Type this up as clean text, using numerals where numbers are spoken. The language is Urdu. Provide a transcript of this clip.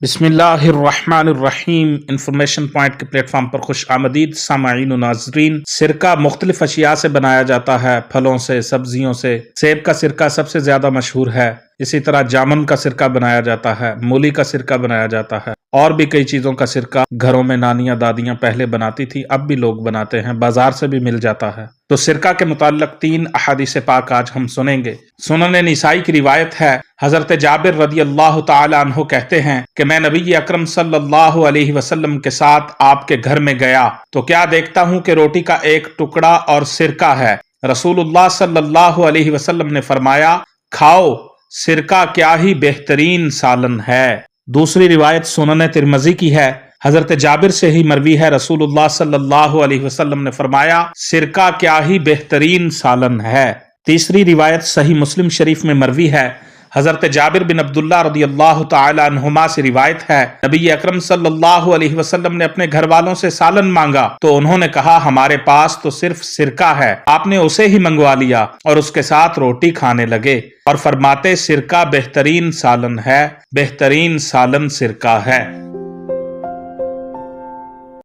بسم اللہ الرحمن الرحیم۔ انفارمیشن پوائنٹ کے پلیٹ فارم پر خوش آمدید سامعین و ناظرین۔ سرکہ مختلف اشیاء سے بنایا جاتا ہے، پھلوں سے، سبزیوں سے۔ سیب کا سرکہ سب سے زیادہ مشہور ہے، اسی طرح جامن کا سرکہ بنایا جاتا ہے، مولی کا سرکہ بنایا جاتا ہے، اور بھی کئی چیزوں کا سرکہ گھروں میں نانیاں دادیاں پہلے بناتی تھی، اب بھی لوگ بناتے ہیں، بازار سے بھی مل جاتا ہے۔ تو سرکہ کے متعلق 3 احادیث پاک آج ہم سنیں گے۔ سنن نسائی کی روایت ہے، حضرت جابر رضی اللہ تعالی عنہ کہتے ہیں کہ میں نبی اکرم صلی اللہ علیہ وسلم کے ساتھ آپ کے گھر میں گیا تو کیا دیکھتا ہوں کہ روٹی کا ایک ٹکڑا اور سرکہ ہے۔ رسول اللہ صلی اللہ علیہ وسلم نے فرمایا، کھاؤ، سرکہ کیا ہی بہترین سالن ہے۔ دوسری روایت سنن ترمذی کی ہے، حضرت جابر سے ہی مروی ہے، رسول اللہ صلی اللہ علیہ وسلم نے فرمایا، سرکہ کیا ہی بہترین سالن ہے۔ تیسری روایت صحیح مسلم شریف میں مروی ہے، حضرت جابر بن عبداللہ رضی اللہ تعالی عنہما سے روایت ہے، نبی اکرم صلی اللہ علیہ وسلم نے اپنے گھر والوں سے سالن مانگا تو انہوں نے کہا، ہمارے پاس تو صرف سرکہ ہے۔ آپ نے اسے ہی منگوا لیا اور اس کے ساتھ روٹی کھانے لگے اور فرماتے، سرکہ بہترین سالن ہے، بہترین سالن سرکہ ہے۔